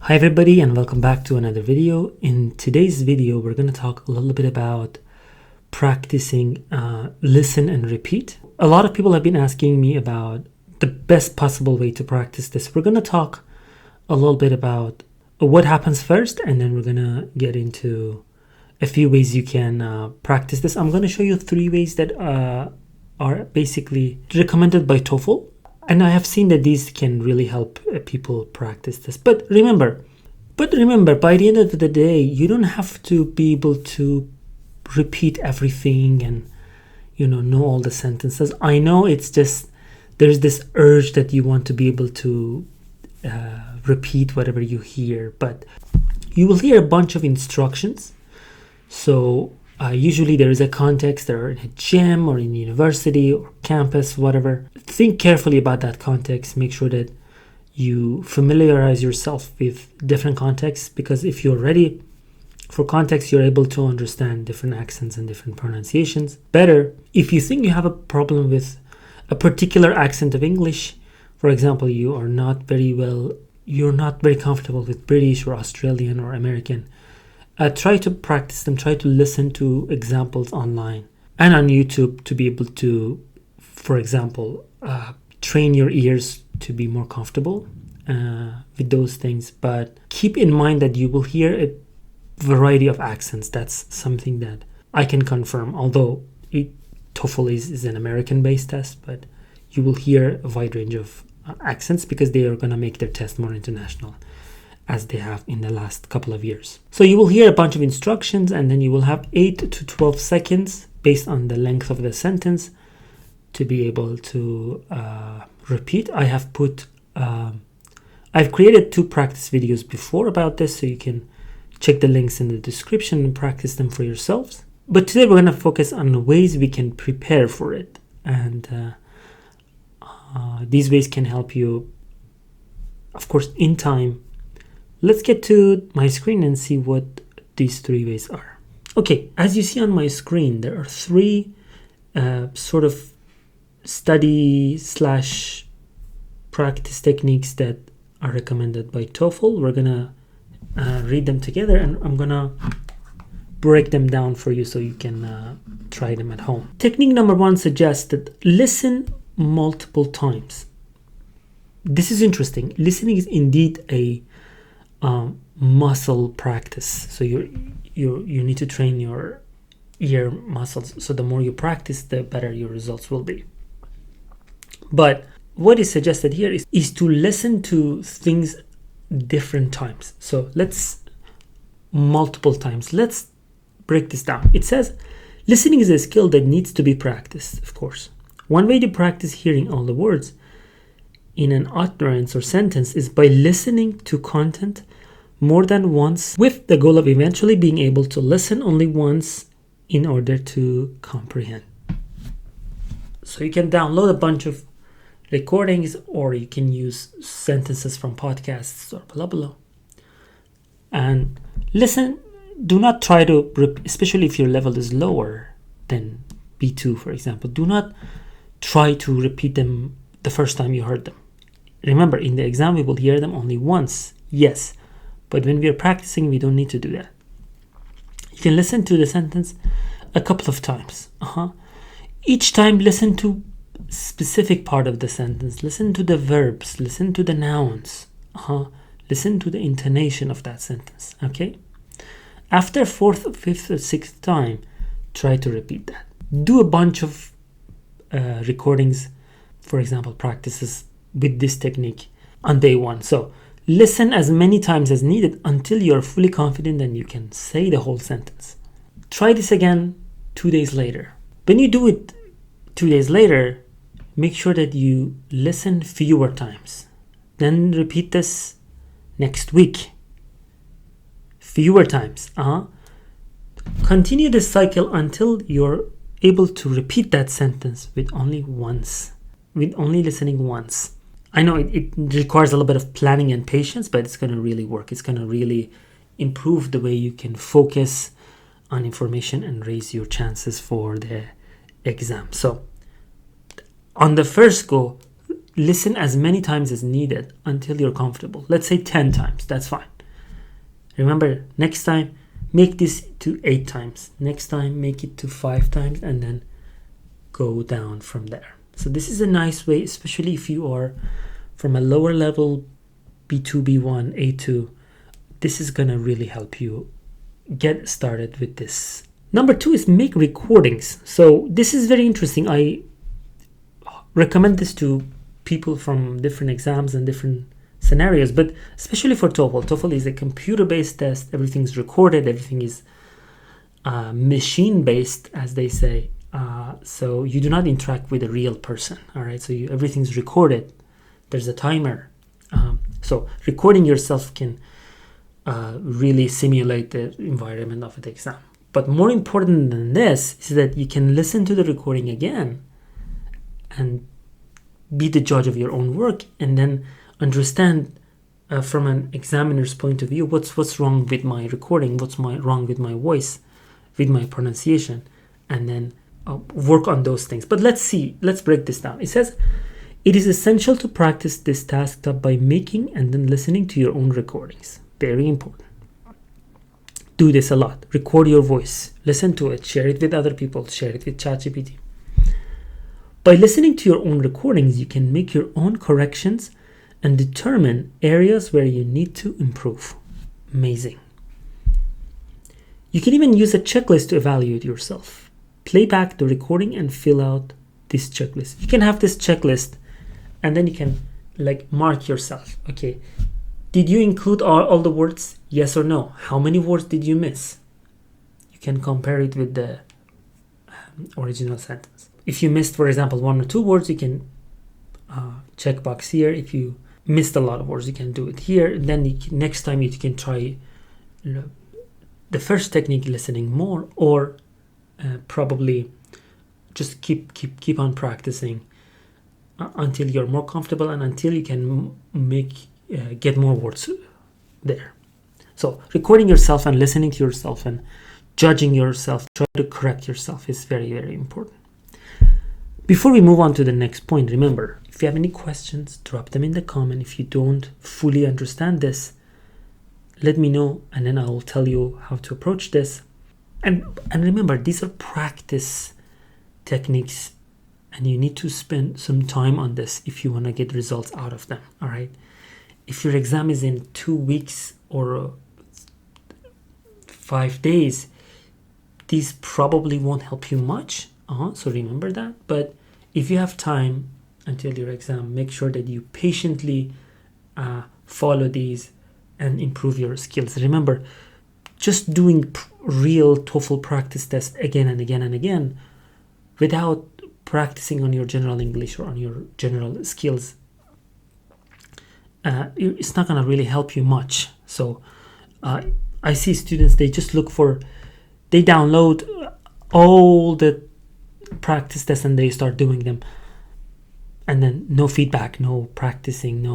Hi everybody and welcome back to another video. In today's video we're going to talk a little bit about practicing listen and repeat. A lot of people have been asking me about the best possible way to practice this. We're going to talk a little bit about what happens first, and then we're going to get into a few ways you can practice this. I'm going to show you 3 ways that are basically recommended by TOEFL. And I have seen that these can really help people practice this. But remember, by the end of the day, you don't have to be able to repeat everything and, know all the sentences. I know it's just, there's this urge that you want to be able to repeat whatever you hear, but you will hear a bunch of instructions. So usually there is a context, or in a gym or in university or campus, whatever. Think carefully about that context. Make sure that you familiarize yourself with different contexts, because if you're ready for context, you're able to understand different accents and different pronunciations better. If you think you have a problem with a particular accent of English, for example, you're not very comfortable with British or Australian or American, try to practice them. Try to listen to examples online and on YouTube to be able to, for example, train your ears to be more comfortable with those things. But keep in mind that you will hear a variety of accents. That's something that I can confirm. Although TOEFL is an American-based test, but you will hear a wide range of accents because they are going to make their test more international, as they have in the last couple of years. So you will hear a bunch of instructions, and then you will have 8 to 12 seconds based on the length of the sentence to be able to repeat. I've created 2 practice videos before about this, so you can check the links in the description and practice them for yourselves. But today we're going to focus on ways we can prepare for it, and these ways can help you, of course, in time. Let's get to my screen and see what these 3 ways are. Okay, as you see on my screen, there are 3 sort of study / practice techniques that are recommended by TOEFL. We're gonna read them together, and I'm gonna break them down for you so you can try them at home. Technique number 1 suggests that listen multiple times. This is interesting. Listening is indeed a muscle practice. So you need to train your ear muscles. So the more you practice, the better your results will be. But what is suggested here is to listen to things different times. So multiple times. Let's break this down. It says listening is a skill that needs to be practiced, of course. One way to practice hearing all the words in an utterance or sentence is by listening to content more than once, with the goal of eventually being able to listen only once in order to comprehend. So you can download a bunch of recordings, or you can use sentences from podcasts or blah blah, and listen. Do not try to, especially if your level is lower than B2, for example, do not try to repeat them the first time you heard them. Remember, in the exam we will hear them only once, yes, but when we are practicing, we don't need to do that. You can listen to the sentence a couple of times. Each time, listen to specific part of the sentence. Listen to the verbs. Listen to the nouns. Listen to the intonation of that sentence. Okay. After 4th, 5th, or 6th time, try to repeat that. Do a bunch of recordings, for example, practices with this technique on day 1. So listen as many times as needed until you're fully confident and you can say the whole sentence. Try this again 2 days later. When you do it 2 days later, make sure that you listen fewer times. Then repeat this next week. Fewer times. Continue this cycle until you're able to repeat that sentence with only listening once. I know it requires a little bit of planning and patience, but it's going to really work. It's going to really improve the way you can focus on information and raise your chances for the exam. So on the first go, listen as many times as needed until you're comfortable. Let's say 10 times. That's fine. Remember, next time, make this to 8 times. Next time, make it to 5 times, and then go down from there. So this is a nice way, especially if you are from a lower level, B2, B1, A2. This is gonna really help you get started with this. Number 2 is make recordings. So this is very interesting. I recommend this to people from different exams and different scenarios, but especially for TOEFL. TOEFL is a computer-based test. Everything's recorded. Everything is machine-based, as they say. So you do not interact with a real person. All right. So everything's recorded. There's a timer. So recording yourself can really simulate the environment of the exam. But more important than this is that you can listen to the recording again and be the judge of your own work, and then understand from an examiner's point of view what's wrong with my recording, what's wrong with my voice, with my pronunciation, and then work on those things. But let's break this down. It says, it is essential to practice this task by making and then listening to your own recordings. Very important. Do this a lot. Record your voice. Listen to it. Share it with other people. Share it with ChatGPT. By listening to your own recordings, you can make your own corrections and determine areas where you need to improve. Amazing. You can even use a checklist to evaluate yourself. Play back the recording and fill out this checklist. You can have this checklist, and then you can mark yourself. Okay, did you include all the words? Yes or no? How many words did you miss? You can compare it with the original sentence. If you missed, for example, 1 or 2 words, you can check box here. If you missed a lot of words, you can do it here. And then next time you can try the first technique, listening more, or probably just keep on practicing until you're more comfortable and until you can get more words there. So recording yourself and listening to yourself and judging yourself, try to correct yourself is very, very important. Before we move on to the next point, remember, if you have any questions, drop them in the comment. If you don't fully understand this, let me know, and then I will tell you how to approach this. And remember, these are practice techniques, and you need to spend some time on this if you want to get results out of them. All right. If your exam is in 2 weeks or 5 days, these probably won't help you much. So remember that. But if you have time until your exam, make sure that you patiently follow these and improve your skills. Remember, just doing real TOEFL practice tests again and again and again without practicing on your general English or on your general skills, it's not going to really help you much. So I see students, they download all the practice tests and they start doing them, and then no feedback, no practicing,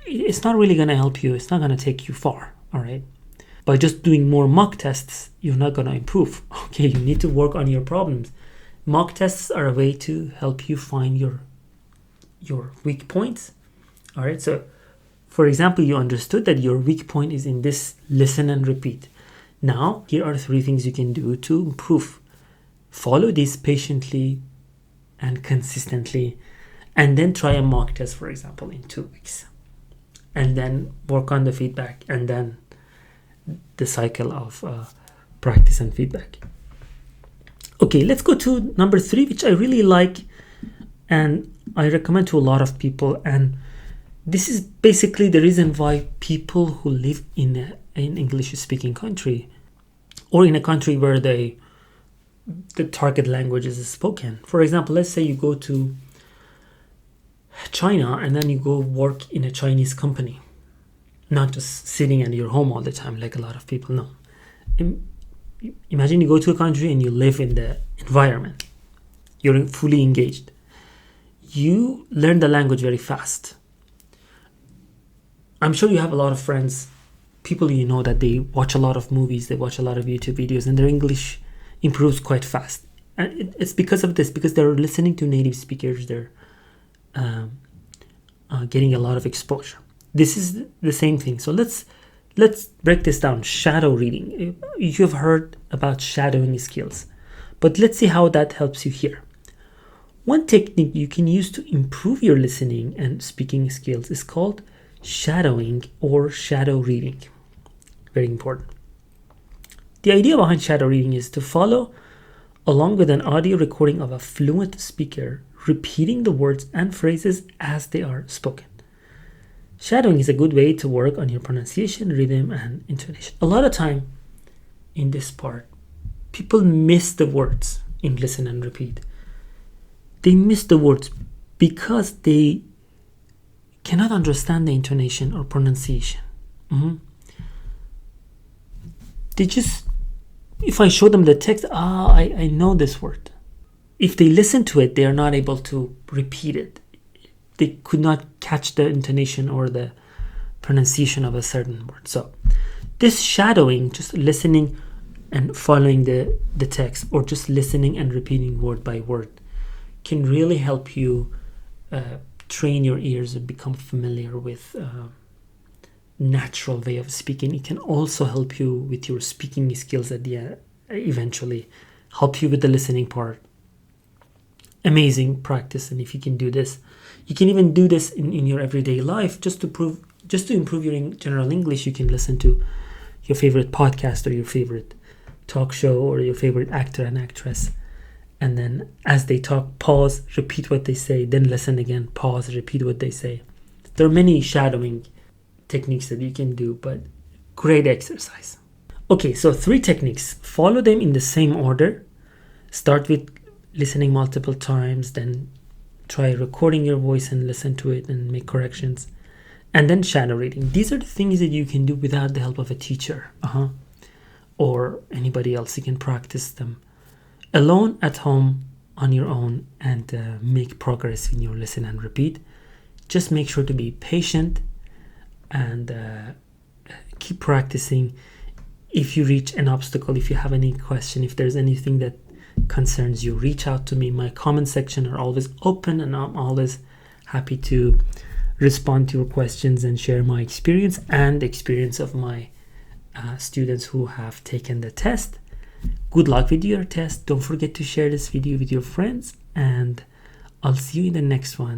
it's not really going to help you. It's not going to take you far. All right. By just doing more mock tests, you're not going to improve. Okay, you need to work on your problems. Mock tests are a way to help you find your weak points. All right, so for example, you understood that your weak point is in this listen and repeat. Now, here are 3 things you can do to improve. Follow this patiently and consistently, and then try a mock test, for example, in 2 weeks. And then work on the feedback, and then the cycle of practice and feedback. Okay, let's go to number 3, which I really like and I recommend to a lot of people. And this is basically the reason why people who live in an English-speaking country, or in a country where the target language is spoken. For example, let's say you go to China and then you go work in a Chinese company, not just sitting at your home all the time like a lot of people know. Imagine you go to a country and you live in the environment. You're fully engaged. You learn the language very fast. I'm sure you have a lot of friends, people you know, that they watch a lot of movies, they watch a lot of YouTube videos, and their English improves quite fast. And it's because of this, because they're listening to native speakers, they're getting a lot of exposure. This is the same thing. So let's let's break this down. Shadow reading. You've heard about shadowing skills, but let's see how that helps you here. One technique you can use to improve your listening and speaking skills is called shadowing or shadow reading. Very important. The idea behind shadow reading is to follow along with an audio recording of a fluent speaker, repeating the words and phrases as they are spoken. Shadowing is a good way to work on your pronunciation, rhythm, and intonation. A lot of time in this part, people miss the words in listen and repeat. They miss the words because they cannot understand the intonation or pronunciation. They just, if I show them the text, I know this word. If they listen to it, they are not able to repeat it. They could not catch the intonation or the pronunciation of a certain word. So this shadowing, just listening and following the text, or just listening and repeating word by word, can really help you train your ears and become familiar with natural way of speaking. It can also help you with your speaking skills at the eventually help you with the listening part. Amazing practice. And if you can do this, you can even do this in your everyday life just to improve your general English. You can listen to your favorite podcast or your favorite talk show or your favorite actor and actress, and then as they talk, pause, repeat what they say, then listen again, pause, repeat what they say. There are many shadowing techniques that you can do, but great exercise. Okay, so 3 techniques. Follow them in the same order. Start with listening multiple times, then try recording your voice and listen to it and make corrections, and then shadow reading. These are the things that you can do without the help of a teacher or anybody else. You can practice them alone at home on your own and make progress in your listen and repeat. Just make sure to be patient and keep practicing. If you reach an obstacle, if you have any question, if there's anything that concerns you, reach out to me. My comment section are always open, and I'm always happy to respond to your questions and share my experience and the experience of my students who have taken the test. Good luck with your test. Don't forget to share this video with your friends, and I'll see you in the next one.